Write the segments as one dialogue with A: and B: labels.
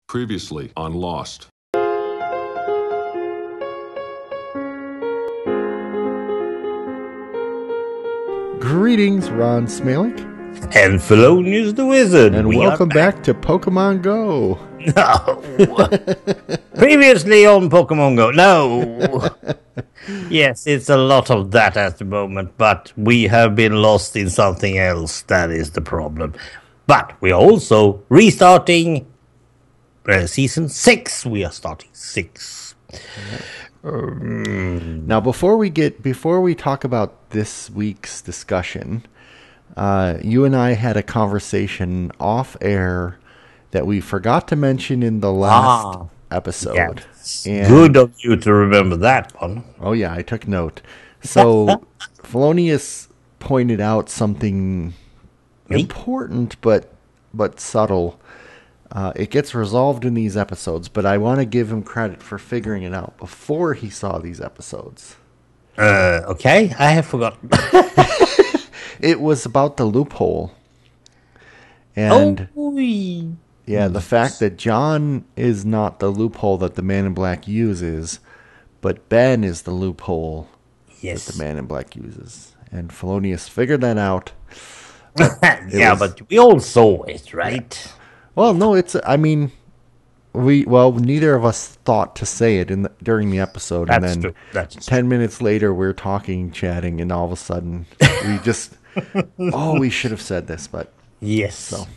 A: Previously on Lost.
B: Greetings, Ron Smalek.
C: And Fellonius the Wizard.
B: And welcome back to Pokemon Go.
C: No. Previously on Pokemon Go. No. Yes, it's a lot of that at the moment, but we have been lost in something else. That is the problem. But we are also restarting season 6. We are starting 6.
B: Now, before we talk about this week's discussion, you and I had a conversation off air that we forgot to mention in the last episode.
C: Yes. Good of you to remember that one.
B: Oh yeah, I took note. So Fellonius pointed out something important but subtle. It gets resolved in these episodes, but I want to give him credit for figuring it out before he saw these episodes.
C: Okay, I have forgotten.
B: It was about the loophole. And the fact that John is not the loophole that the Man in Black uses, but Ben is the loophole that the Man in Black uses. And Fellonius figured that out.
C: But we all saw it, right?
B: Yeah. Well, no, neither of us thought to say it during the episode.
C: That's
B: and then
C: true. That's
B: 10 minutes later, we're chatting, and all of a sudden, we just, we should have said this, but.
C: Yes.
B: So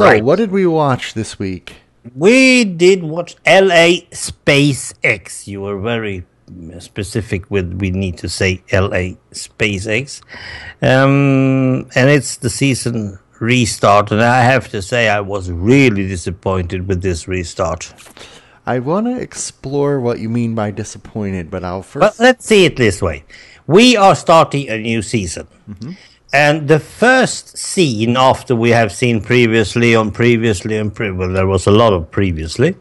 C: right.
B: What did we watch this week?
C: We did watch LA Space X. You were very specific with we need to say LA Space X. And it's the season restart, and I have to say I was really disappointed with this restart.
B: I want to explore what you mean by disappointed, but I'll first...
C: But let's see it this way. We are starting a new season. Mm-hmm. And the first scene after we have seen there was a lot of previously.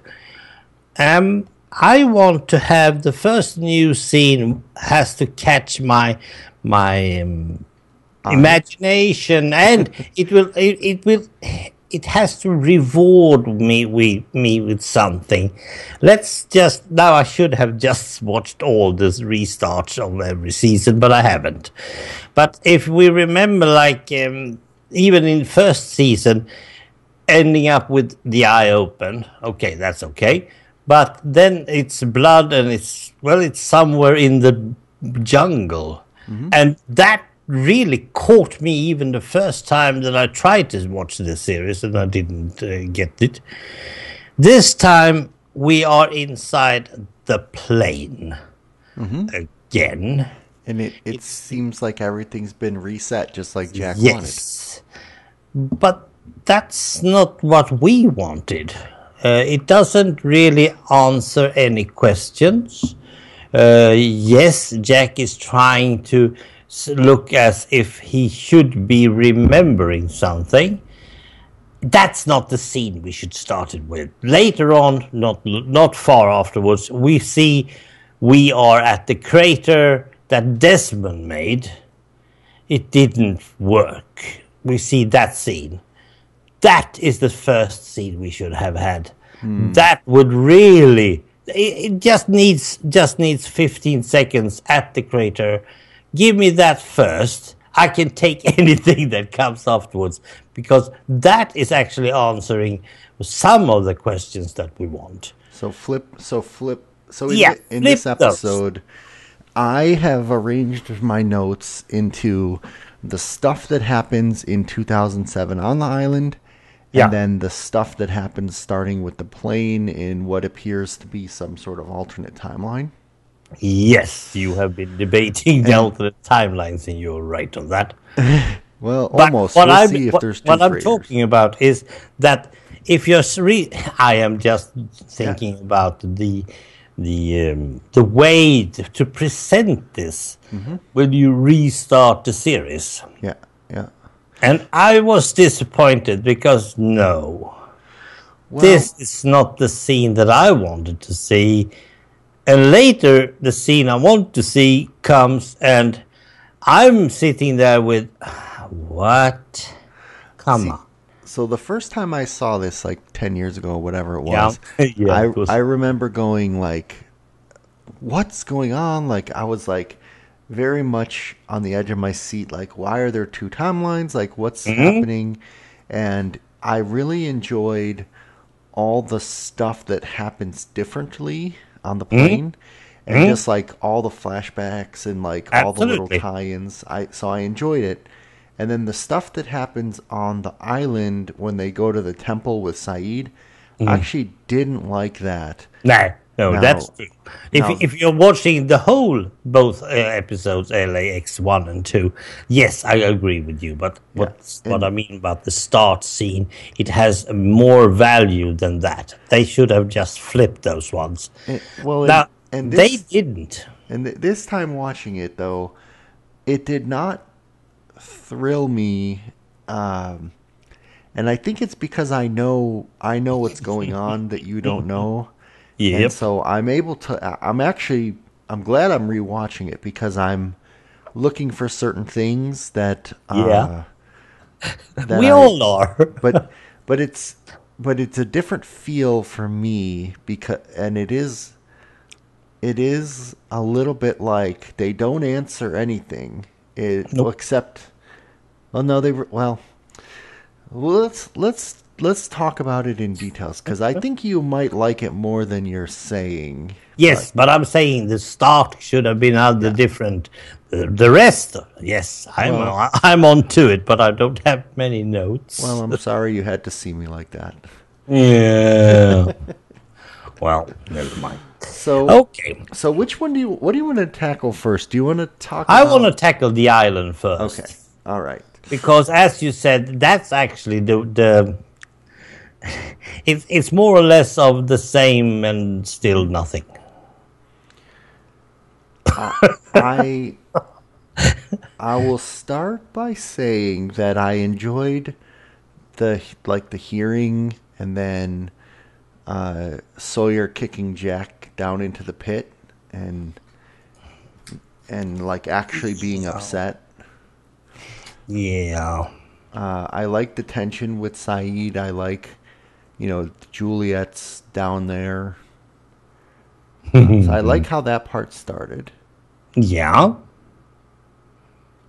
C: I want to have the first new scene has to catch my imagination, and it has to reward me with something. Now I should have just watched all this restarts of every season, but I haven't. But if we remember, even in first season, ending up with the eye open, okay, that's okay. But then it's blood, and it's somewhere in the jungle, and that really caught me even the first time that I tried to watch this series, and I didn't get it. This time we are inside the plane again.
B: And it seems like everything's been reset, just like Jack wanted.
C: Yes, but that's not what we wanted. It doesn't really answer any questions. Yes, Jack is trying to look as if he should be remembering something. That's not the scene we should start it with. Later on, not far afterwards, we see we are at the crater that Desmond made. It didn't work. We see that scene. That is the first scene we should have had. That would really... It just needs 15 seconds at the crater. Give me that first. I can take anything that comes afterwards, because that is actually answering some of the questions that we want.
B: In this episode, I have arranged my notes into the stuff that happens in 2007 on the island, and then the stuff that happens starting with the plane in what appears to be some sort of alternate timeline.
C: Yes, you have been debating the alternate timelines, and you're right on that.
B: Well, almost. We'll see if there's two
C: What I'm talking about is that if you're... I am just thinking about the way to present this when you restart the series.
B: Yeah.
C: And I was disappointed because, this is not the scene that I wanted to see. And later, the scene I want to see comes, and I'm sitting there with, what? Come on.
B: So the first time I saw this, like 10 years ago, whatever it
C: Yeah.
B: was,
C: Yeah, it was.
B: I remember going like, what's going on? Like I was like very much on the edge of my seat. Like, why are there two timelines? Like, what's happening? And I really enjoyed all the stuff that happens differently on the plane, and just like all the flashbacks and like all the little
C: Absolutely.
B: tie-ins. I enjoyed it. And then the stuff that happens on the island when they go to the temple with Saeed, I actually didn't like that.
C: No,
B: Now,
C: that's true.
B: now,
C: If you're watching the whole both episodes LAX 1 and 2, yes, I agree with you. But what I mean about the start scene, it has more value than that. They should have just flipped those ones.
B: well,
C: Now
B: and
C: they
B: this
C: didn't.
B: and this time watching it though, it did not thrill me. And I think it's because I know what's going on that you don't know.
C: Yep.
B: And so I'm able to. I'm glad I'm rewatching it because I'm looking for certain things that.
C: Yeah.
B: That
C: We all are.
B: but it's a different feel for me and it is a little bit like they don't answer anything.
C: Nope.
B: Except. Well, no, let's talk about it in details because I think you might like it more than you're saying.
C: Yes, but I'm saying the start should have been other different. The rest, yes, I'm on to it, but I don't have many notes.
B: Well, I'm sorry you had to see me like that.
C: Yeah. Well, never mind.
B: So
C: Okay,
B: So which one what do you want to tackle first? Do you want to talk
C: I
B: about...
C: want to tackle the island first.
B: Okay. All right.
C: Because as you said, that's actually the it's more or less of the same and still nothing.
B: I will start by saying that I enjoyed the hearing and then Sawyer kicking Jack down into the pit and like actually being upset.
C: Yeah.
B: I like the tension with Saeed. I like, Juliet's down there. So I like how that part started.
C: Yeah.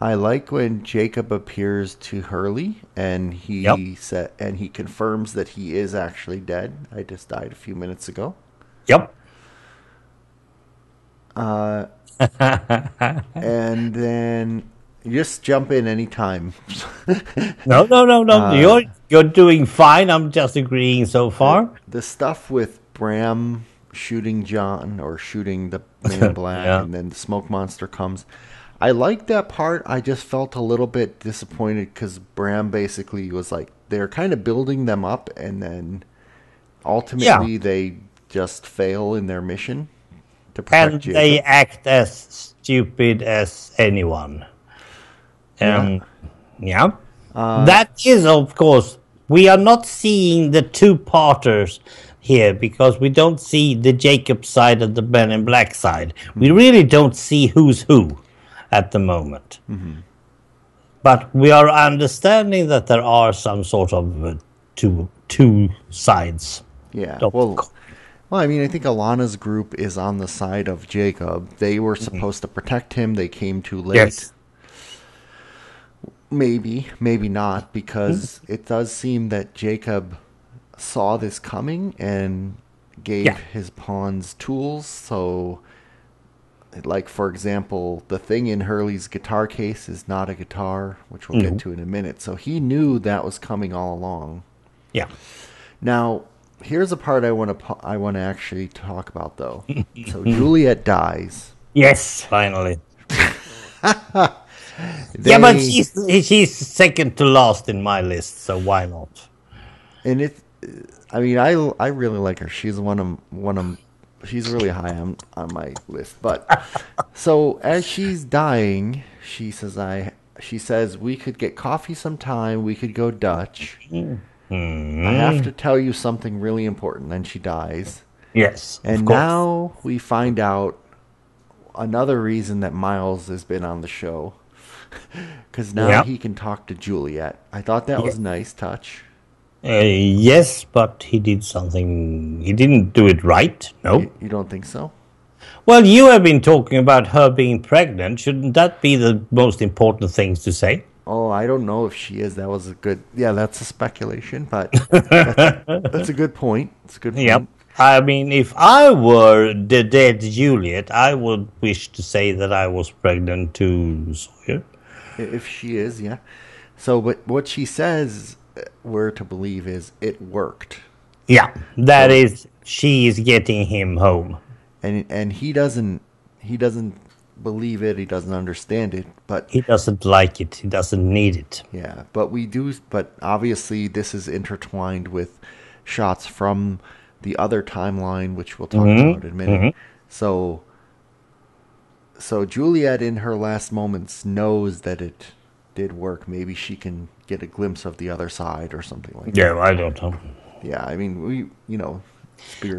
B: I like when Jacob appears to Hurley and he confirms that he is actually dead. I just died a few minutes ago.
C: Yep.
B: And then just jump in anytime.
C: No. You're doing fine. I'm just agreeing so far.
B: The stuff with Bram shooting John or shooting the man in black
C: Yeah.
B: and then the smoke monster comes. I like that part. I just felt a little bit disappointed because Bram basically was like, they're kind of building them up and then ultimately they just fail in their mission to protect
C: And
B: Jacob.
C: they act as stupid as anyone. Yeah. That is, of course, we are not seeing the two-parters here because we don't see the Jacob side and the Ben in Black side. We really don't see who's who at the moment. But we are understanding that there are some sort of two sides.
B: Yeah.
C: Of
B: Well, I mean, I think Alana's group is on the side of Jacob. They were supposed to protect him. They came too late.
C: Yes.
B: Maybe not, because it does seem that Jacob saw this coming and gave his pawns tools. So, like, for example, the thing in Hurley's guitar case is not a guitar, which we'll get to in a minute. So he knew that was coming all along.
C: Yeah.
B: Now, here's a part I want to actually talk about, though. So Juliet dies.
C: Yes, finally. Yeah, but she's second to last in my list, so why not?
B: And I mean, I really like her. She's she's really high on my list. But so as she's dying, she says we could get coffee sometime. We could go Dutch. I have to tell you something really important. Then she dies.
C: Yes,
B: and
C: of course.
B: Now we find out another reason that Miles has been on the show. Because now he can talk to Juliet. I thought that was a nice touch.
C: Yes, but he did something. He didn't do it right. No.
B: You don't think so?
C: Well, you have been talking about her being pregnant. Shouldn't that be the most important things to say?
B: Oh, I don't know if she is. That was a good. Yeah, that's a speculation, but that's a good point. It's a good point.
C: Yep. I mean, if I were the dead Juliet, I would wish to say that I was pregnant too, Sawyer.
B: If she is, yeah. So, but what she says we're to believe is it worked.
C: Yeah, that is, she is getting him home.
B: And he doesn't believe it, he doesn't understand it, but
C: he doesn't like it, he doesn't need it.
B: Yeah, but obviously this is intertwined with shots from the other timeline, which we'll talk about in a minute. So Juliet in her last moments knows that it did work. Maybe she can get a glimpse of the other side or something like that.
C: Yeah, I don't know.
B: Yeah, I mean,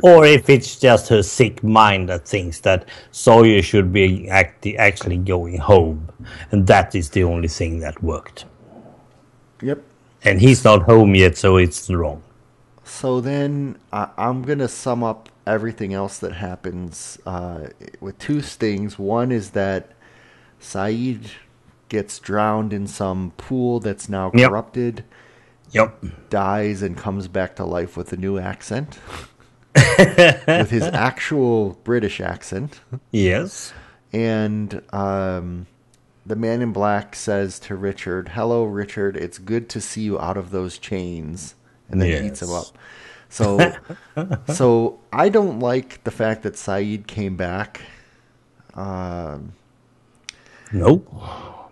C: or if it's just her sick mind that thinks that Sawyer should be actually going home, and that is the only thing that worked.
B: Yep.
C: And he's not home yet, so it's wrong.
B: So then I'm going to sum up everything else that happens with two things. One is that Saeed gets drowned in some pool that's now corrupted.
C: Yep.
B: Dies and comes back to life with a new accent. With his actual British accent.
C: Yes.
B: And the man in black says to Richard, "Hello, Richard. It's good to see you out of those chains." And then eats him up. So I don't like the fact that Saeed came back.
C: No.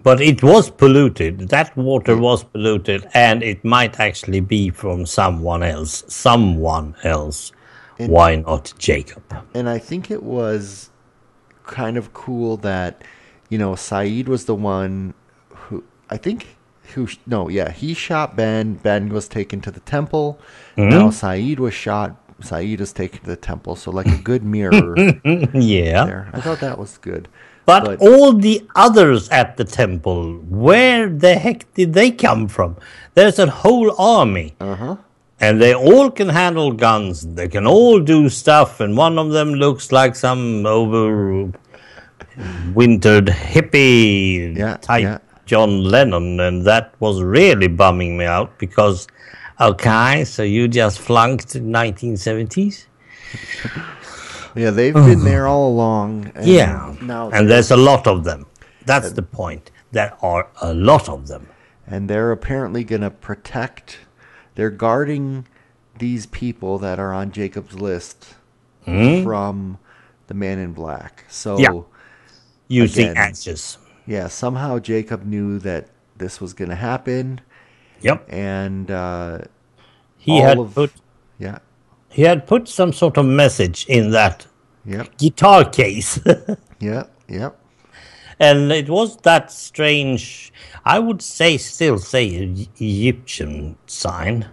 C: But it was polluted. That water was polluted, and it might actually be from someone else. Why not Jacob? And
B: I think it was kind of cool that, Saeed was the one he shot Ben. Ben was taken to the temple. Now Saeed was shot. Saeed is taken to the temple. So like a good mirror.
C: Yeah.
B: There. I thought that was good.
C: But all the others at the temple, where the heck did they come from? There's a whole army. And they all can handle guns. They can all do stuff. And one of them looks like some overwintered hippie type John Lennon. And that was really bumming me out because, okay, so you just flunked 1970s?
B: Yeah, they've been there all along. And
C: and there's a lot of them. That's the point. There are a lot of them.
B: And they're apparently going to protect... They're guarding these people that are on Jacob's list from the man in black. So,
C: using axes.
B: Yeah, somehow Jacob knew that this was going to happen.
C: Yep.
B: And
C: he had put some sort of message in that guitar case.
B: Yep.
C: And it was that strange, I would still say Egyptian sign.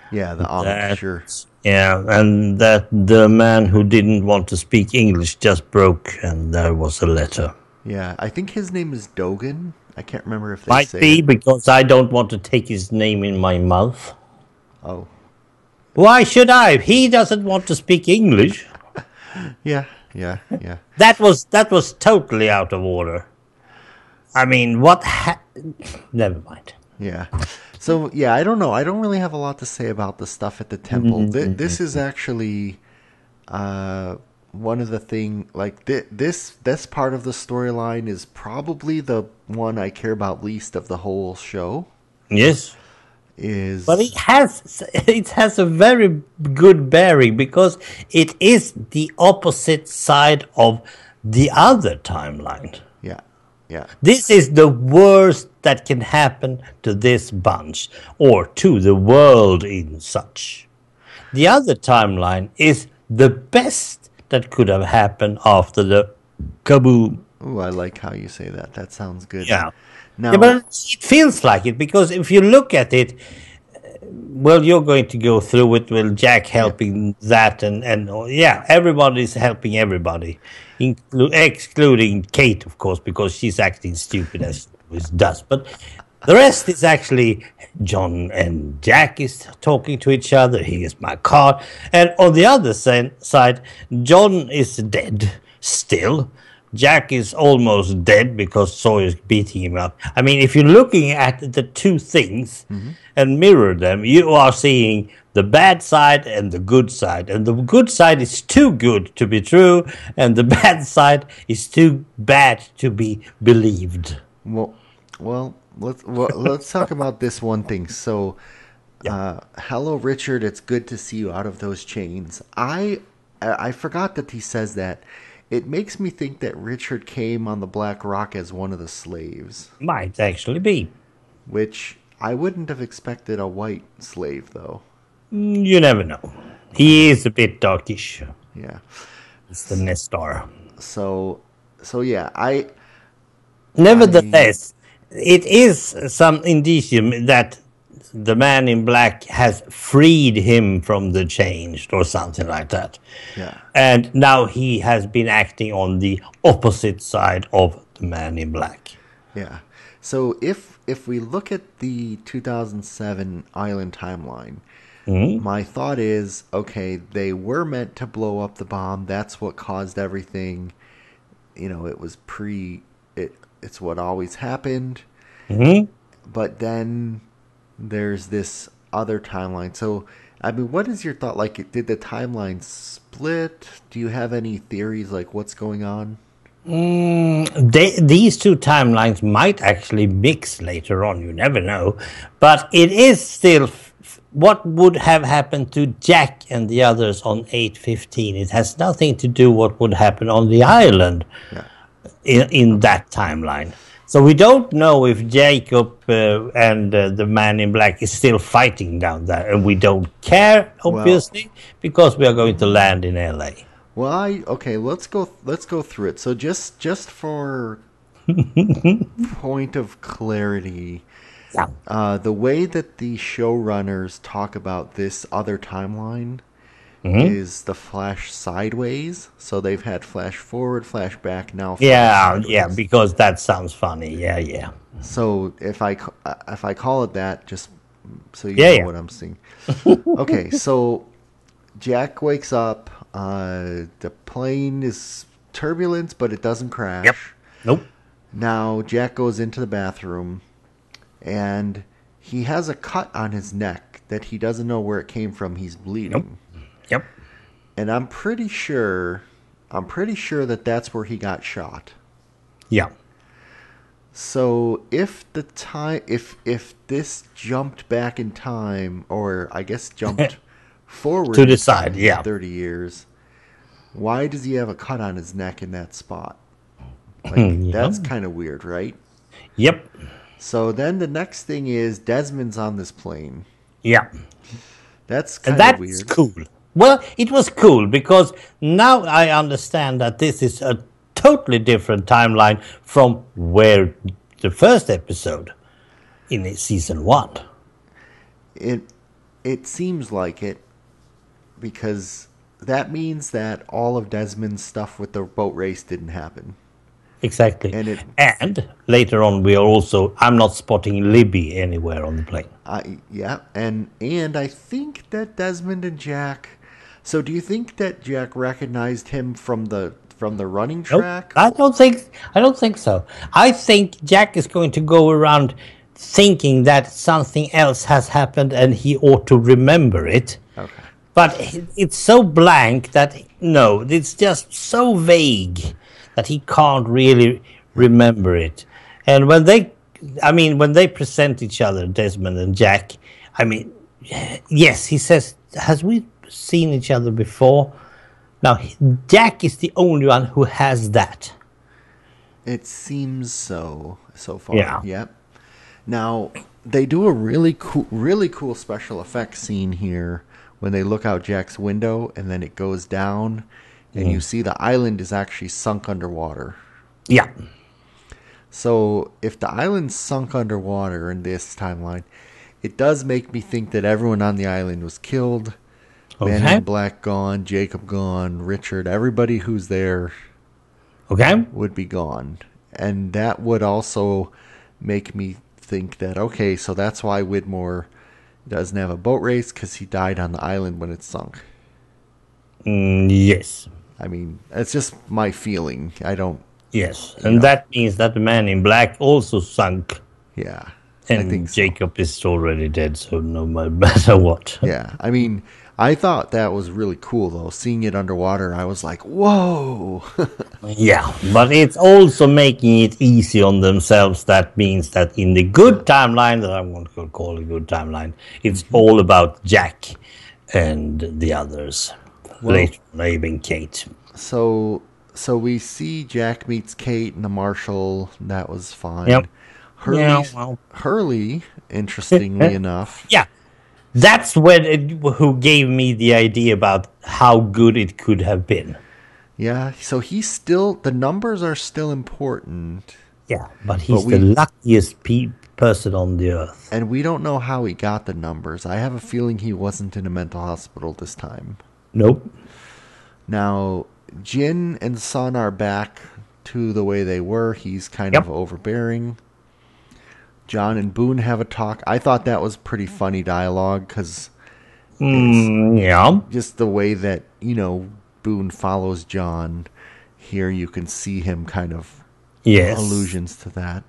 B: Yeah, the Ankh, sure.
C: Yeah, and that the man who didn't want to speak English just broke, and there was a letter.
B: Yeah, I think his name is Dogan. I can't remember if they
C: Might
B: say
C: be,
B: it.
C: because I don't want to take his name in my mouth.
B: Oh.
C: Why should I? He doesn't want to speak English.
B: Yeah.
C: That was totally out of order. I mean, never mind.
B: Yeah. So, I don't know. I don't really have a lot to say about the stuff at the temple. This is actually one of the things, like, this part of the storyline is probably the one I care about least of the whole show.
C: Yes. But it has a very good bearing because it is the opposite side of the other timeline.
B: Yeah.
C: This is the worst that can happen to this bunch or to the world in such. The other timeline is the best that could have happened after the kaboom.
B: Ooh, I like how you say that. That sounds good.
C: Yeah. But it feels like it because if you look at it, well, you're going to go through it. Well, Jack helping that, and everybody's helping everybody, excluding Kate, of course, because she's acting stupid as she always does. But The rest is actually John and Jack is talking to each other. Here's my card. And on the other side, John is dead still. Jack is almost dead because Sawyer's beating him up. I mean, if you're looking at the two things and mirror them, you are seeing the bad side and the good side. And the good side is too good to be true, and the bad side is too bad to be believed.
B: Well, let's talk about this one thing. So, hello, Richard. It's good to see you out of those chains. I forgot that he says that. It makes me think that Richard came on the Black Rock as one of the slaves.
C: Might actually be.
B: Which I wouldn't have expected a white slave, though.
C: You never know. He is a bit darkish.
B: Yeah.
C: It's the Nestor.
B: So yeah,
C: Nevertheless, it is some indicium that the man in black has freed him from the chains or something like that.
B: Yeah.
C: And now he has been acting on the opposite side of the man in black.
B: Yeah. So if we look at the 2007 Island timeline, my thought is, okay, they were meant to blow up the bomb. That's what caused everything. You know, it was it's what always happened. But then there's this other timeline. So, I mean, what is your thought? Like, did the timeline split? Do you have any theories, like, what's going on?
C: These two timelines might actually mix later on. You never know. But it is still what would have happened to Jack and the others on 8/15. It has nothing to do what would happen on the island in that timeline. So we don't know if Jacob and the man in black is still fighting down there, and we don't care, obviously, because we are going to land in LA.
B: Well, okay, let's go through it. So just for point of clarity, the way that the showrunners talk about this other timeline is the flash sideways. So they've had flash forward, flash back, now flash sideways.
C: Because that sounds funny. Yeah.
B: So if I call it that, just so you know what I'm seeing. Okay, so Jack wakes up. The plane is turbulence, but it doesn't crash.
C: Yep. Nope.
B: Now Jack goes into the bathroom, and he has a cut on his neck that he doesn't know where it came from. He's bleeding.
C: Yep.
B: And I'm pretty sure that that's where he got shot.
C: Yeah.
B: So if this jumped back in time, or I guess jumped forward
C: to the side,
B: 30 years, why does he have a cut on his neck in that spot? Like, that's kind of weird, right?
C: Yep.
B: So then the next thing is Desmond's on this plane.
C: Yeah.
B: That's kind of weird.
C: That's cool. Well, it was cool because now I understand that this is a totally different timeline from where the first episode in season 1.
B: It seems like it, because that means that all of Desmond's stuff with the boat race didn't happen.
C: Exactly. And later on, we are also, I'm not spotting Libby anywhere on the plane.
B: And I think that Desmond and Jack. So do you think that Jack recognized him from the running track?
C: Nope, I don't think so. I think Jack is going to go around thinking that something else has happened and he ought to remember it.
B: Okay.
C: But it's so blank that, no, it's just so vague that he can't really remember it. And when they present each other, Desmond and Jack, I mean, yes, he says, has we seen each other before? Now, Jack is the only one who has that.
B: It seems so far.
C: Yeah.
B: Yep. Now, they do a really cool special effects scene here when they look out Jack's window and then it goes down and you see the island is actually sunk underwater.
C: Yeah.
B: So if the island's sunk underwater in this timeline, it does make me think that everyone on the island was killed.
C: Okay.
B: Man in Black gone, Jacob gone, Richard, everybody who's there would be gone. And that would also make me think that, okay, so that's why Widmore doesn't have a boat race, because he died on the island when it sunk.
C: Yes.
B: I mean, it's just my feeling. I don't...
C: Yes, and that means that the man in black also sunk.
B: Yeah,
C: and
B: I think so.
C: Jacob is already dead, so no matter what.
B: Yeah, I mean, I thought that was really cool, though. Seeing it underwater, I was like, whoa!
C: Yeah, but it's also making it easy on themselves. That means that in the good timeline, that I want to call a good timeline, it's all about Jack and the others. Later, maybe and Kate.
B: So we see Jack meets Kate and the marshal. That was fine.
C: Yep.
B: Hurley, interestingly enough.
C: Yeah, that's who gave me the idea about how good it could have been.
B: Yeah, so he's still... The numbers are still important.
C: Yeah, but he's the luckiest person on the earth.
B: And we don't know how he got the numbers. I have a feeling he wasn't in a mental hospital this time.
C: Nope.
B: Now, Jin and Sun are back to the way they were. He's kind of overbearing. John and Boone have a talk. I thought that was pretty funny dialogue, because just the way that, Boone follows John. Here you can see him kind of allusions to that.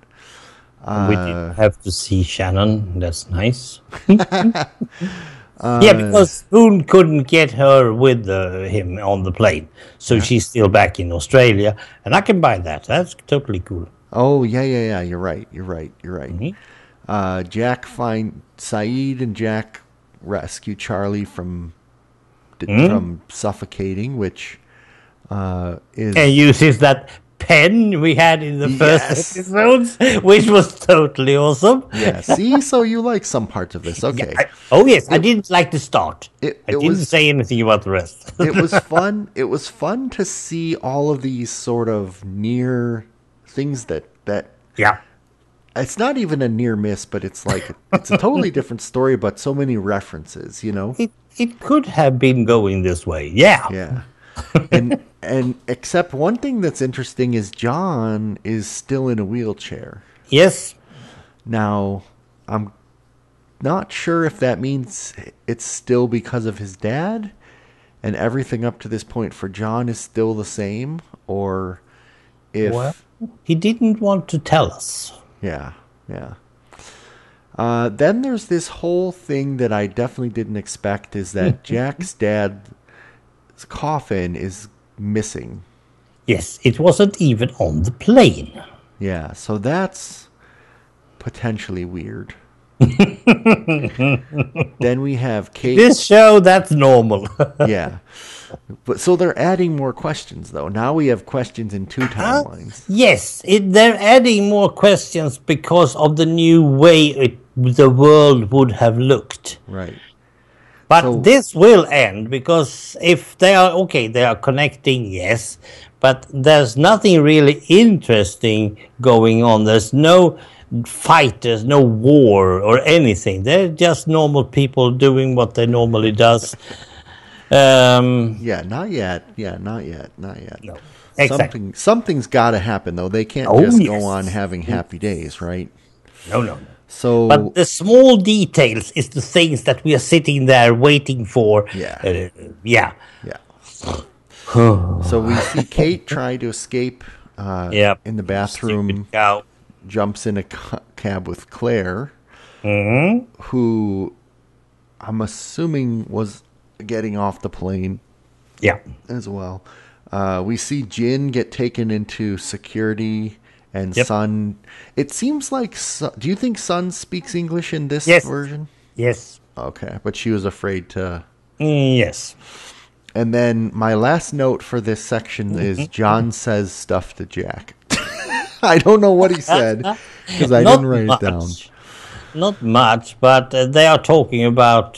C: We didn't have to see Shannon. That's nice. Because Boone couldn't get her with him on the plane. So she's still back in Australia. And I can buy that. That's totally cool.
B: Oh, yeah. You're right. Mm-hmm. Saeed and Jack rescue Charlie from suffocating, which is...
C: And uses that pen we had in the first episodes, which was totally awesome.
B: Yeah, see? So you like some parts of this. Okay.
C: I didn't like the start. I didn't say anything about the rest.
B: It was fun. It was fun to see all of these sort of near things that it's not even a near miss, but it's like it's a totally different story, but so many references,
C: It could have been going this way. Yeah.
B: And except one thing that's interesting is John is still in a wheelchair.
C: Yes.
B: Now, I'm not sure if that means it's still because of his dad and everything up to this point for John is still the same, or if...
C: Well, he didn't want to tell us.
B: Yeah. Then there's this whole thing that I definitely didn't expect, is that Jack's dad's coffin is missing.
C: Yes, it wasn't even on the plane.
B: Yeah, so that's potentially weird. Then we have Kate.
C: This show, that's normal.
B: Yeah. But so they're adding more questions, though. Now we have questions in two timelines.
C: Yes, they're adding more questions because of the new way the world would have looked.
B: Right.
C: But this will end, because if they are connecting, yes, but there's nothing really interesting going on. There's no fight, there's no war or anything. They're just normal people doing what they normally does.
B: Not yet. No.
C: Exactly.
B: Something's got to happen, though. They can't just go on having happy days, right?
C: No.
B: So,
C: but the small details is the things that we are sitting there waiting for.
B: Yeah. So we see Kate try to escape in the bathroom. Jumps in a cab with Claire, who I'm assuming was getting off the plane.
C: Yeah.
B: As well. We see Jin get taken into security. And Sun, it seems like, do you think Sun speaks English in this version?
C: Yes.
B: Okay, but she was afraid to.
C: Yes.
B: And then my last note for this section is John says stuff to Jack. I don't know what he said, because I didn't write it down.
C: Not much, but they are talking about,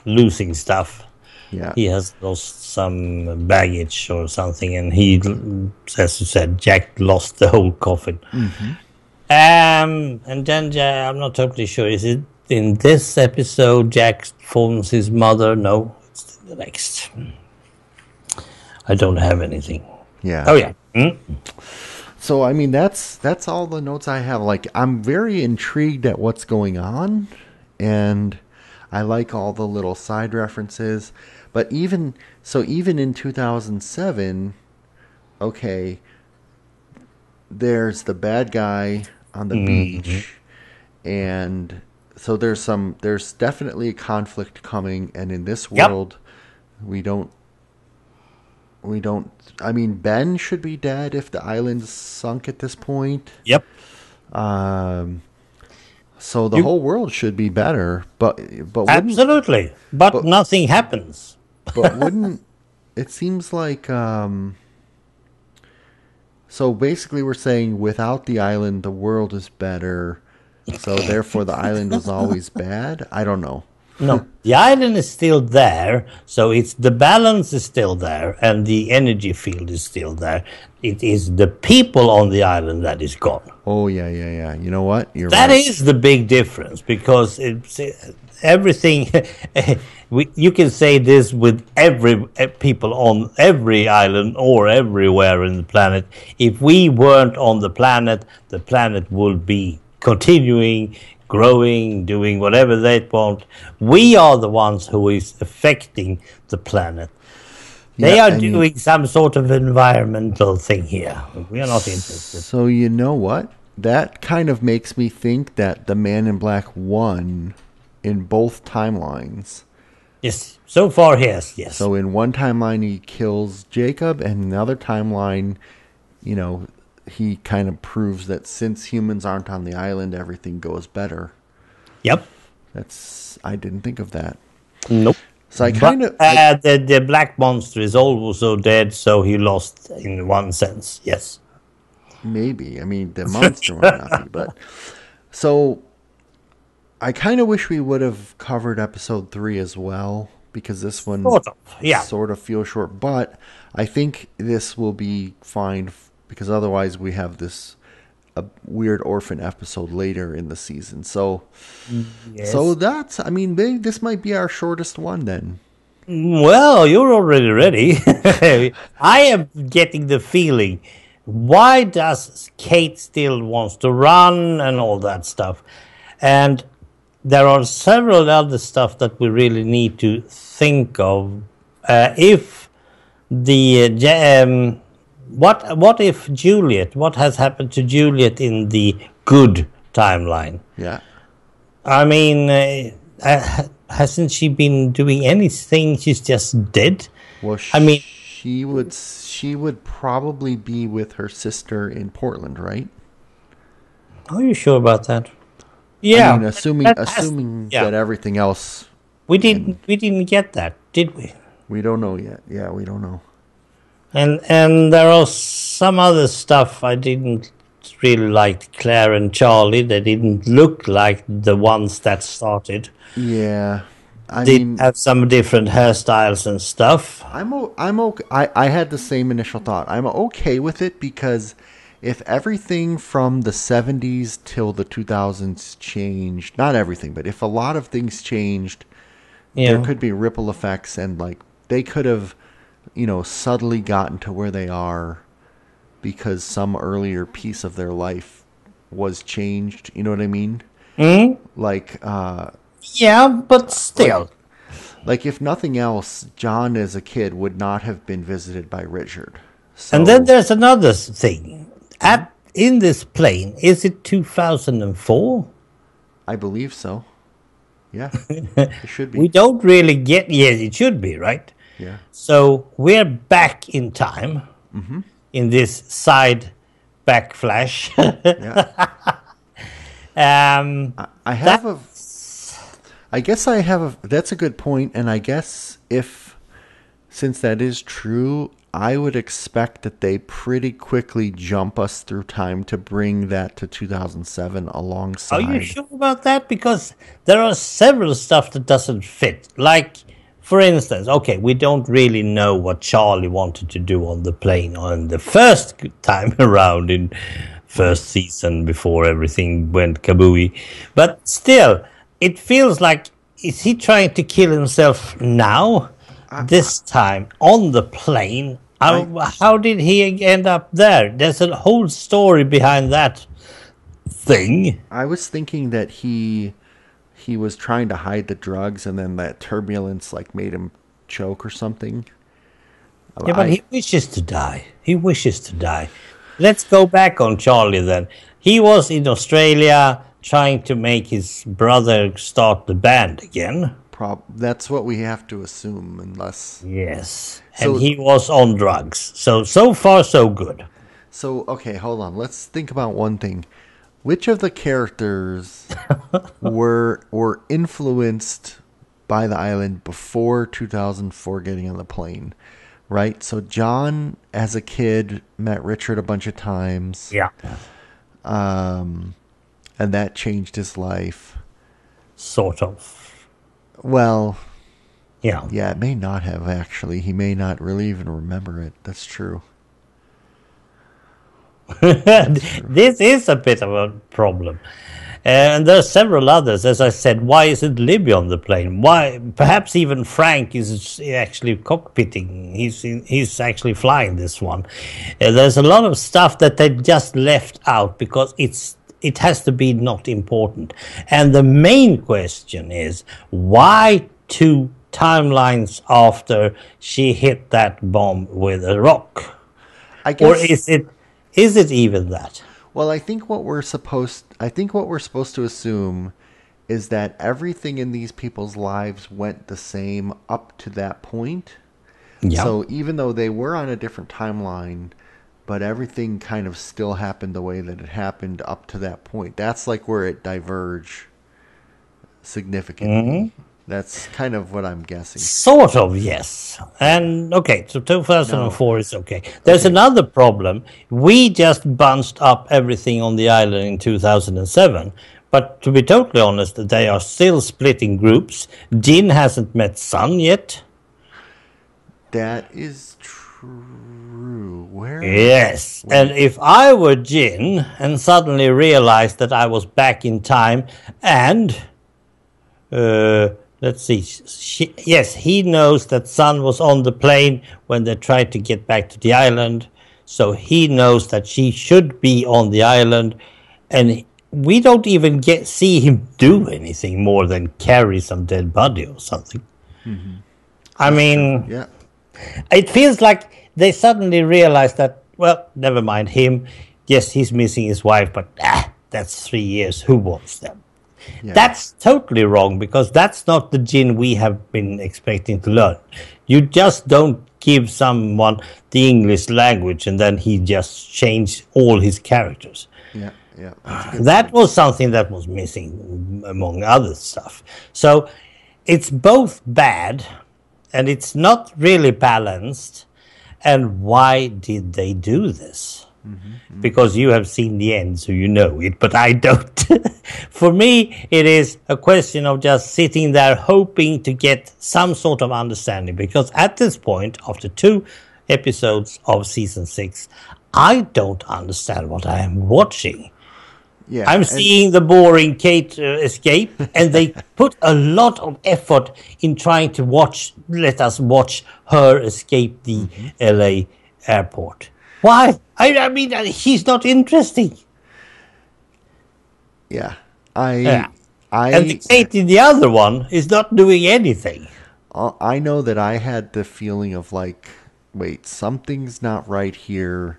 C: losing stuff.
B: Yeah.
C: He has lost some baggage or something, and he, as you said, Jack lost the whole coffin.
B: Mm-hmm.
C: And then I'm not totally sure. Is it in this episode Jack phones his mother? No, it's in the next. I don't have anything.
B: Yeah.
C: Oh, yeah.
B: So I mean, that's all the notes I have. Like, I'm very intrigued at what's going on, and I like all the little side references. But even in 2007, okay, there's the bad guy on the beach, and so there's definitely a conflict coming, and in this world, we don't. I mean, Ben should be dead if the island's sunk at this point.
C: Yep.
B: So the whole world should be better, but
C: Absolutely. But nothing happens.
B: But wouldn't it seems like so basically we're saying without the island the world is better, so therefore the island was always bad? I don't know.
C: No, the island is still there, so it's the balance is still there, and the energy field is still there. It is the people on the island that is gone.
B: Oh yeah. You know what? You're
C: That
B: right.
C: is the big difference, because it's everything. You can say this with every people on every island or everywhere in the planet. If we weren't on the planet would be continuing, growing, doing whatever they want. We are the ones who is affecting the planet. They are doing some sort of environmental thing here. We are not interested.
B: So you know what? That kind of makes me think that the Man in Black won in both timelines.
C: Yes, so far, yes.
B: So in one timeline he kills Jacob, and in the other timeline, you know, he kind of proves that since humans aren't on the island, everything goes better.
C: Yep.
B: I didn't think of that.
C: Nope.
B: So I
C: the black monster is also dead, so he lost in one sense. Yes.
B: Maybe. I mean, the monster might not be, but so I kind of wish we would have covered episode 3 as well, because this one sort of feels short. But I think this will be fine, because otherwise we have a weird orphan episode later in the season. So, so that's, I mean, this might be our shortest one then.
C: Well, you're already ready. I am getting the feeling, why does Kate still wants to run and all that stuff? And there are several other stuff that we really need to think of. If the what if Juliet? What has happened to Juliet in the good timeline?
B: Yeah.
C: I mean, hasn't she been doing anything? She's just dead.
B: Well, she would probably be with her sister in Portland, right?
C: Are you sure about that? Yeah.
B: I mean, assuming that everything else.
C: We didn't get that, did we?
B: We don't know yet. Yeah, we don't know.
C: And there are some other stuff I didn't really like. Claire and Charlie, they didn't look like the ones that started.
B: Yeah, I
C: mean, have some different hairstyles and stuff.
B: I'm okay. I had the same initial thought. I'm okay with it, because if everything from the 70s till the 2000s changed, not everything, but if a lot of things changed, there could be ripple effects, and like they could have, you know, subtly gotten to where they are because some earlier piece of their life was changed. You know what I mean? Like,
C: yeah, but still.
B: Like, if nothing else, John as a kid would not have been visited by Richard. So,
C: and then there's another thing. In this plane, is it 2004?
B: I believe so. Yeah, it should be.
C: We don't really get... Yes, it should be, right?
B: Yeah.
C: So we're back in time in this side backflash.
B: That's a good point, and I guess since that is true, I would expect that they pretty quickly jump us through time to bring that to 2007 alongside.
C: Are you sure about that? Because there are several stuff that doesn't fit. Like, for instance, okay, we don't really know what Charlie wanted to do on the plane on the first time around in first season before everything went kabooey. But still, it feels like, is he trying to kill himself now? This time on the plane How did he end up there? There's a whole story behind that thing.
B: I was thinking that he was trying to hide the drugs, and then that turbulence like made him choke or something.
C: Yeah, but he wishes to die. He wishes to die. Let's go back on Charlie then. He was in Australia trying to make his brother start the band again.
B: That's what we have to assume, unless...
C: Yes, and he was on drugs. So far, so good.
B: So, okay, hold on. Let's think about one thing. Which of the characters were influenced by the island before 2004 getting on the plane? Right? So John, as a kid, met Richard a bunch of times.
C: Yeah.
B: And that changed his life.
C: Sort of.
B: Well,
C: yeah,
B: it may not have, actually. He may not really even remember it. That's true.
C: This is a bit of a problem. And there are several others. As I said, why isn't Libby on the plane? Why? Perhaps even Frank is actually cockpitting. He's actually flying this one. There's a lot of stuff that they just left out because it has to be not important. And the main question is, why 2 timelines after she hit that bomb with a rock?
B: I guess,
C: or is it even that?
B: Well, I think what we're supposed to assume is that everything in these people's lives went the same up to that point.
C: Yeah.
B: So even though they were on a different timeline, but everything kind of still happened the way that it happened up to that point. That's like where it diverged significantly. Mm-hmm. That's kind of what I'm guessing.
C: Sort of, yes. And, okay, so 2004 is okay. There's another problem. We just bunched up everything on the island in 2007. But to be totally honest, they are still split in groups. Jin hasn't met Sun yet.
B: That is true. Where?
C: Yes. And if I were Jin and suddenly realized that I was back in time and... let's see. Yes, he knows that Sun was on the plane when they tried to get back to the island. So he knows that she should be on the island. And we don't even see him do anything more than carry some dead body or something. Mm-hmm. I mean,
B: yeah.
C: It feels like they suddenly realized that, well, never mind him. Yes, he's missing his wife, but that's 3 years. Who wants them? Yeah. That's totally wrong, because that's not the Jin we have been expecting to learn. You just don't give someone the English language and then he just changed all his characters.
B: Yeah.
C: That was something that was missing among other stuff. So it's both bad and it's not really balanced. And why did they do this? Mm-hmm. Because you have seen the end, so you know it, but I don't. For me, it is a question of just sitting there hoping to get some sort of understanding, because at this point, after 2 episodes of season 6, I don't understand what I am watching. Yeah, I'm seeing the boring Kate escape, and they put a lot of effort in trying to let us watch her escape the LA airport. Why? I mean, he's not interesting.
B: Yeah.
C: And the Kate in the other one is not doing anything.
B: I know that I had the feeling of like, wait, something's not right here.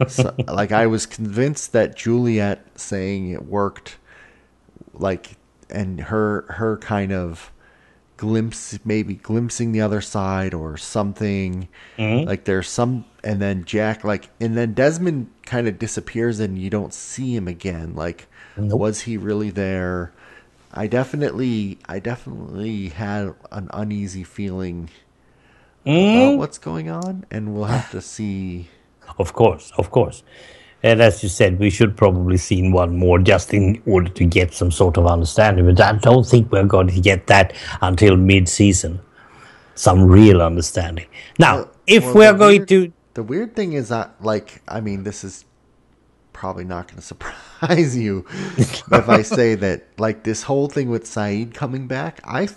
B: So, like, I was convinced that Juliet saying it worked, like, and her kind of glimpsing the other side or something. Mm-hmm. Like there's some, and then Jack, like, and then Desmond kind of disappears and you don't see him again. Like, nope. Was he really there? I definitely had an uneasy feeling about what's going on, and we'll have to see.
C: Of course. And as you said, we should probably see one more just in order to get some sort of understanding. But I don't think we're going to get that until mid-season. Some real understanding. Now, The
B: weird thing is that, like, I mean, this is probably not going to surprise you if I say that, like, this whole thing with Saeed coming back, I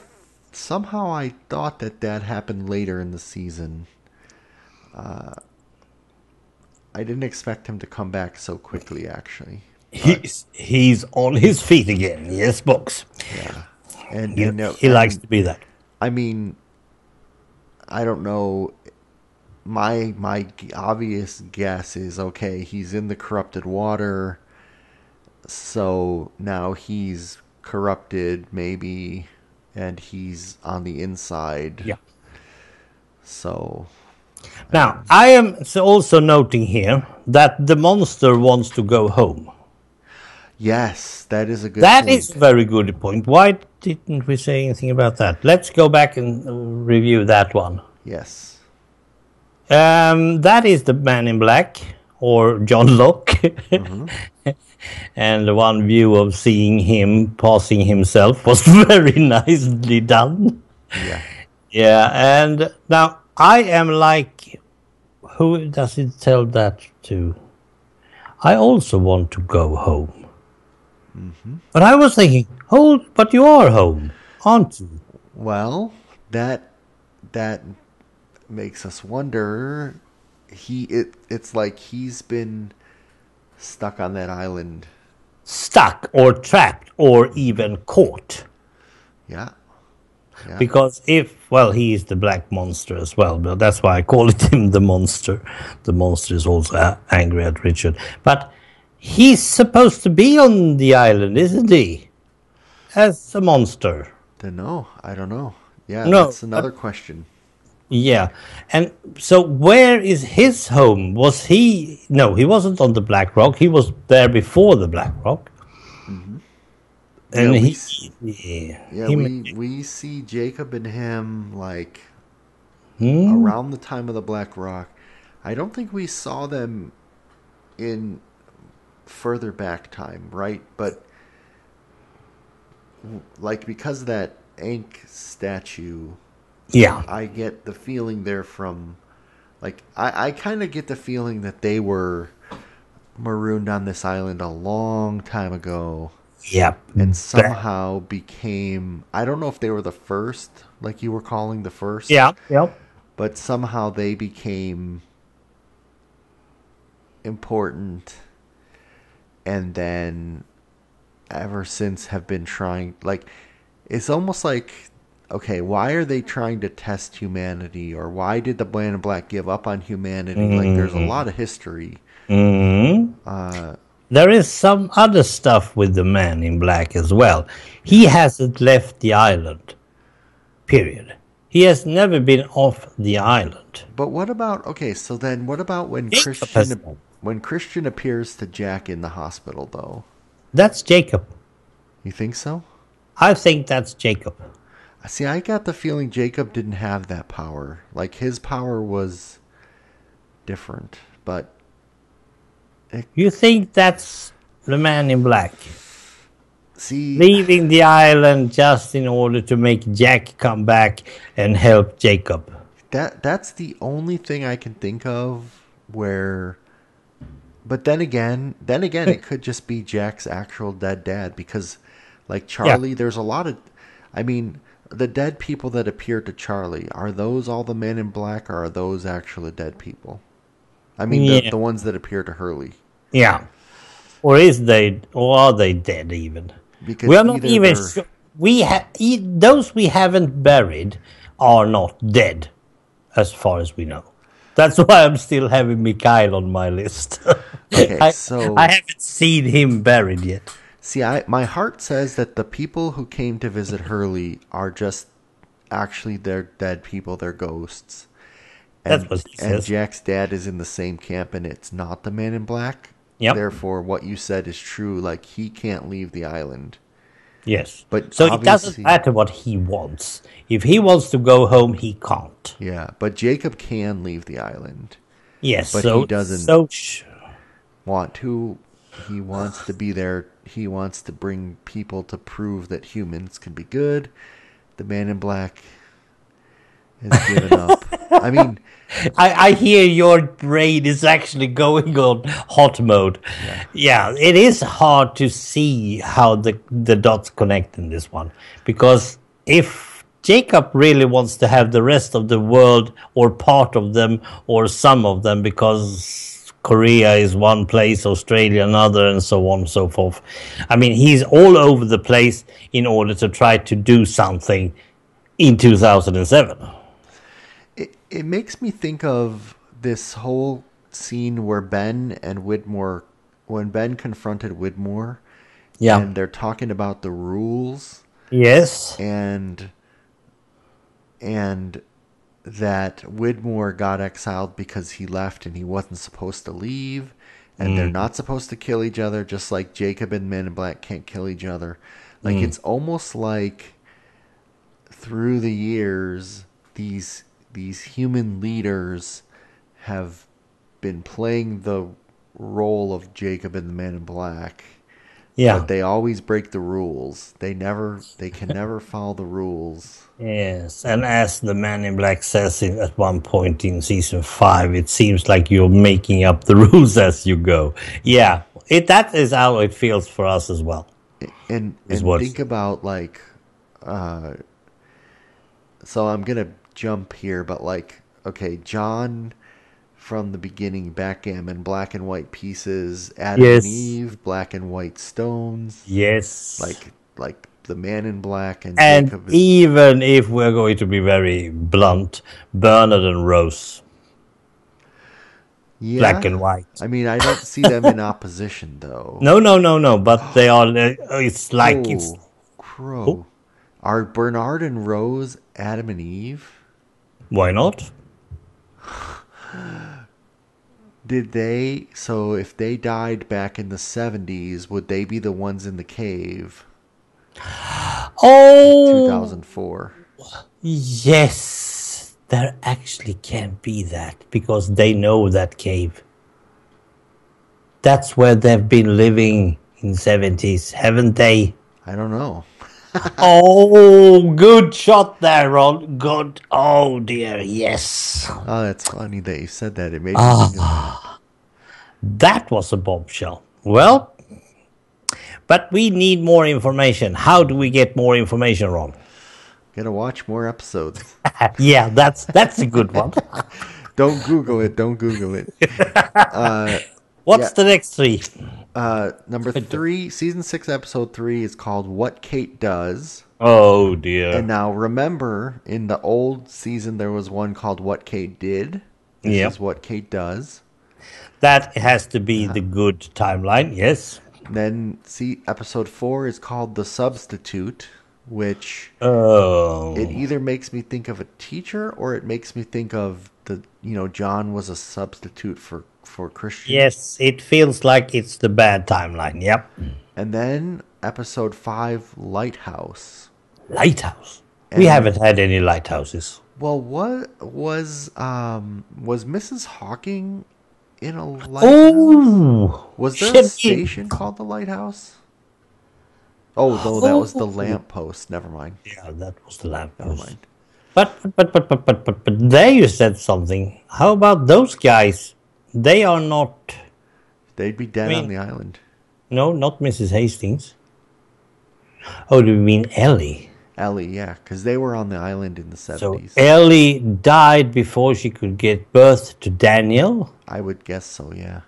B: thought that happened later in the season. I didn't expect him to come back so quickly, actually.
C: He's on his feet again. Yes, Box.
B: Yeah.
C: He likes to be that.
B: I mean, I don't know. My obvious guess is, okay, he's in the corrupted water, so now he's corrupted, maybe, and he's on the inside.
C: Yeah.
B: So...
C: Now, I am also noting here that the monster wants to go home.
B: Yes, that is a good point.
C: That is a very good point. Why didn't we say anything about that? Let's go back and review that one.
B: Yes.
C: That is the Man in Black, or John Locke.
B: Mm-hmm.
C: And one view of seeing him passing himself was very nicely done.
B: Yeah.
C: Yeah, and now I am like, who does it tell that to? I also want to go home.
B: Mm-hmm.
C: But I was thinking, but you are home, aren't you?
B: Well, that makes us wonder. It's like he's been stuck on that island.
C: Stuck or trapped or even caught.
B: Yeah. Yeah.
C: Because he is the black monster as well, but that's why I call him the monster. The monster is also angry at Richard. But he's supposed to be on the island, isn't he? As a monster.
B: I don't know. Yeah,
C: No,
B: that's another question.
C: Yeah. And so where is his home? Was he... No, he wasn't on the Black Rock. He was there before the Black Rock.
B: Mm-hmm.
C: And
B: we see Jacob and him like around the time of the Black Rock. I don't think we saw them in further back time, right? But like because of that Ankh statue,
C: yeah,
B: I get the feeling they're from like I kind of get the feeling that they were marooned on this island a long time ago.
C: Yep.
B: And somehow became, I don't know if they were the first, like you were calling the first.
C: Yeah. Yep.
B: But somehow they became important. And then ever since have been trying, like, it's almost like, okay, why are they trying to test humanity? Or why did the Man in Black give up on humanity? Mm-hmm. Like, there's a lot of history.
C: Mm-hmm. There is some other stuff with the Man in Black as well. He hasn't left the island. Period. He has never been off the island.
B: But what about, okay, so then what about when Christian appears to Jack in the hospital, though?
C: That's Jacob.
B: You think so?
C: I think that's Jacob.
B: See, I got the feeling Jacob didn't have that power. Like, his power was different, but...
C: You think that's the Man in Black?
B: See,
C: leaving the island just in order to make Jack come back and help Jacob.
B: That's the only thing I can think of where... But then again, it could just be Jack's actual dead dad. Because, like, Charlie, there's a lot of... I mean, the dead people that appear to Charlie, are those all the Men in Black, or are those actually dead people? I mean, the ones that appear to Hurley.
C: Yeah. Or are they dead even?
B: Because
C: we are not even sure. Those we haven't buried are not dead, as far as we know. That's why I'm still having Mikhail on my list.
B: Okay, so
C: I haven't seen him buried yet.
B: See, my heart says that the people who came to visit Hurley are just actually they're dead people, they're ghosts.
C: That's what he says.
B: And Jack's dad is in the same camp, and it's not the Man in Black.
C: Yep.
B: Therefore, what you said is true. Like, he can't leave the island.
C: Yes.
B: But
C: so it doesn't matter what he wants. If he wants to go home, he can't.
B: Yeah, but Jacob can leave the island.
C: Yes,
B: but he doesn't want to. He wants to be there. He wants to bring people to prove that humans can be good. The Man in Black has given up. I mean...
C: I hear your brain is actually going on hot mode. Yeah, it is hard to see how the dots connect in this one. Because if Jacob really wants to have the rest of the world, or part of them, or some of them, because Korea is one place, Australia another, and so on and so forth. I mean, he's all over the place in order to try to do something in 2007.
B: It makes me think of this whole scene where Ben and Widmore, when Ben confronted Widmore,
C: Yeah.
B: and they're talking about the rules,
C: Yes.
B: and that Widmore got exiled because he left and he wasn't supposed to leave, and they're not supposed to kill each other, just like Jacob and Men in Black can't kill each other. Like, it's almost like through the years, these human leaders have been playing the role of Jacob and the Man in Black.
C: Yeah.
B: But they always break the rules. They can never follow the rules.
C: Yes, and as the Man in Black says at one point in season 5, it seems like you're making up the rules as you go. Yeah, that is how it feels for us as well.
B: And think about, like, so I'm gonna jump here, but, like, okay, John from the beginning, backgammon, black and white pieces, Adam
C: Yes.
B: and Eve, black and white stones,
C: Yes.
B: like the Man in Black, and
C: And
B: Jacob is,
C: even if we're going to be very blunt, Bernard and Rose,
B: yeah.
C: black and white.
B: I mean, I don't see them in opposition, though.
C: No, but they are, it's like, it's,
B: Crow. Are Bernard and Rose Adam and Eve?
C: why not?
B: So if they died back in the 70s, would they be the ones in the cave?
C: Oh,
B: 2004.
C: yes, there actually can be that, because they know that cave. That's where they've been living in 70s, haven't they?
B: I don't know.
C: Oh, good shot there, Ron. Good. Oh, dear, yes.
B: Oh, that's funny that you said that. It made me think of that.
C: That was a bombshell. Well, but we need more information. How do we get more information, Ron?
B: Gotta watch more episodes.
C: Yeah, that's a good one.
B: Don't Google it. Don't Google it.
C: What's the next 3?
B: Number 3, season 6, episode 3 is called What Kate Does.
C: Oh, dear.
B: And now remember, in the old season, there was one called What Kate Did. This is What Kate Does.
C: That has to be the good timeline, yes.
B: Then, episode 4 is called The Substitute, which
C: it
B: either makes me think of a teacher, or it makes me think of John was a substitute for Christian.
C: Yes, it feels like it's the bad timeline, yep.
B: And then episode 5, Lighthouse.
C: Lighthouse? We haven't had any lighthouses.
B: Well, what was Mrs. Hawking in a lighthouse?
C: Oh!
B: Was there a station called the Lighthouse? Oh, no, that was the lamppost. Never mind.
C: Yeah, that was the lamppost.
B: Never mind.
C: But there you said something. How about those guys? They are not...
B: They'd be dead on the island.
C: No, not Mrs. Hastings. Oh, do you mean Ellie?
B: Ellie, yeah, because they were on the island in the 70s.
C: So Ellie died before she could give birth to Daniel.
B: I would guess so, yeah.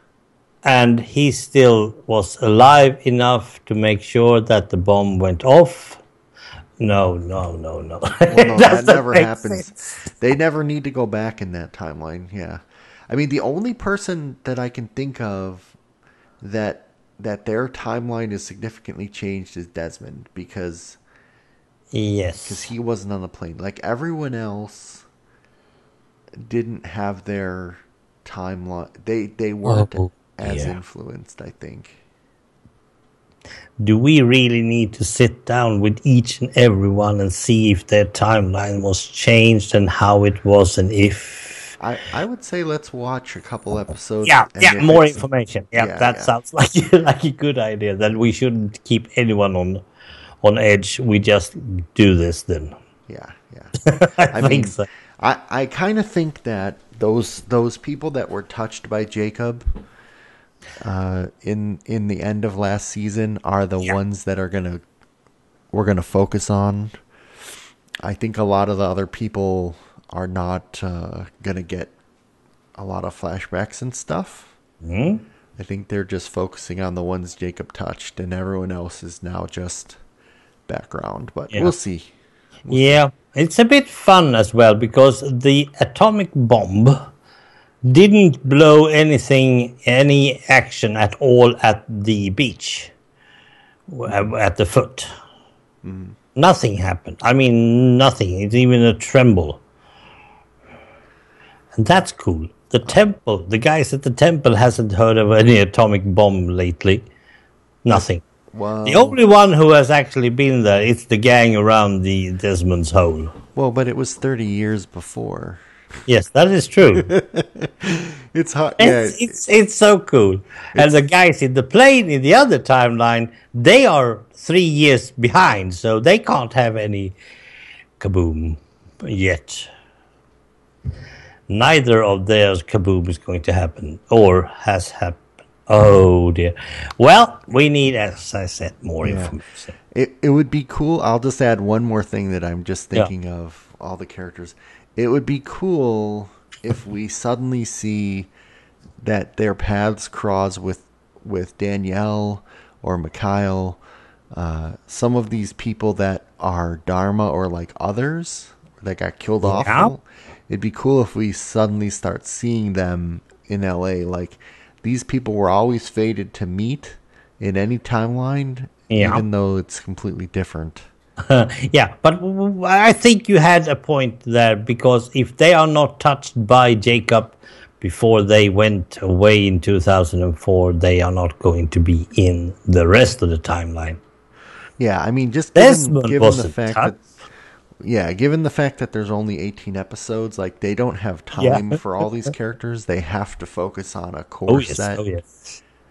C: And he still was alive enough to make sure that the bomb went off. No.
B: Well, no, that never happens. They never need to go back in that timeline, yeah. I mean, the only person that I can think of that their timeline is significantly changed is Desmond, because he wasn't on the plane. Like, everyone else didn't have their timeline. They weren't as influenced, I think.
C: Do we really need to sit down with each and every one and see if their timeline was changed and how it was, and if...
B: I would say let's watch a couple episodes.
C: Yeah, more information. That sounds like a good idea. That we shouldn't keep anyone on edge. We just do this then.
B: Yeah.
C: I think so.
B: I kind of think that those people that were touched by Jacob in the end of last season are the ones that we're gonna focus on. I think a lot of the other people are not going to get a lot of flashbacks and stuff.
C: Mm-hmm.
B: I think they're just focusing on the ones Jacob touched, and everyone else is now just background. But we'll see.
C: It's a bit fun as well because the atomic bomb didn't blow any action at all at the beach, at the foot. Nothing happened. I mean, nothing. It's even a tremble. And that's cool. The temple, the guys at the temple hasn't heard of any atomic bomb lately. Nothing.
B: Wow.
C: The only one who has actually been there is the gang around the Desmond's hole.
B: Well, but it was 30 years before.
C: Yes, that is true.
B: It's hot.
C: It's so cool. And the guys in the plane in the other timeline, they are 3 years behind, so they can't have any kaboom yet. Neither of theirs kaboom is going to happen or has happened. Oh dear. Well, we need, as I said, more information.
B: It would be cool. I'll just add one more thing that I'm just thinking of all the characters. It would be cool if we suddenly see that their paths cross with Danielle or Mikhail, some of these people that are Dharma or like others that got killed off. It'd be cool if we suddenly start seeing them in LA. Like, these people were always fated to meet in any timeline, even though it's completely different.
C: But I think you had a point there, because if they are not touched by Jacob before they went away in 2004, they are not going to be in the rest of the timeline.
B: Yeah, I mean, just given the fact that... Yeah, given the fact that there's only 18 episodes, like, they don't have time for all these characters. They have to focus on a core set.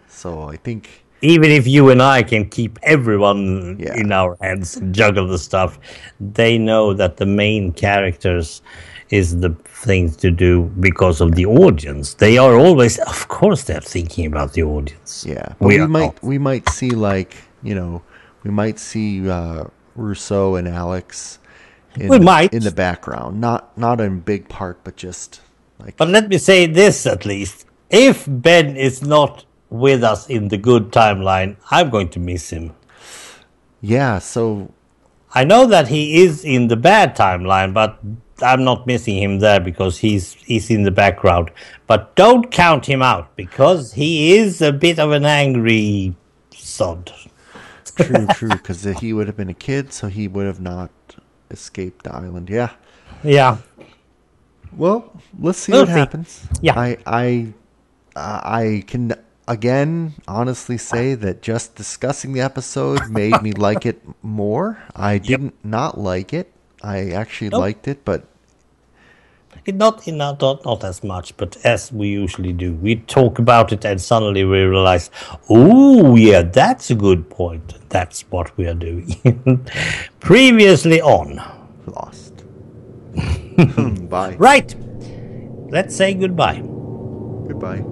B: So I think...
C: Even if you and I can keep everyone in our hands and juggle the stuff, they know that the main characters is the thing to do because of the audience. They are always... Of course they're thinking about the audience.
B: Yeah, but we might see, like, you know, we might see Rousseau and Alex... in the background, not in big part, but just like. But
C: let me say this at least: if Ben is not with us in the good timeline, I'm going to miss him.
B: Yeah, so
C: I know that he is in the bad timeline, but I'm not missing him there because he's in the background. But don't count him out, because he is a bit of an angry sod.
B: True, because he would have been a kid, so he would have not escape the island.
C: Yeah.
B: Well, let's see what happens.
C: Yeah.
B: I can again honestly say that just discussing the episode made me like it more. I didn't not like it. I actually liked it, but
C: not as much, but as we usually do. We talk about it and suddenly we realize, oh yeah, that's a good point. That's what we are doing. Previously on
B: Lost. Bye.
C: Right. Let's say goodbye.
B: Goodbye.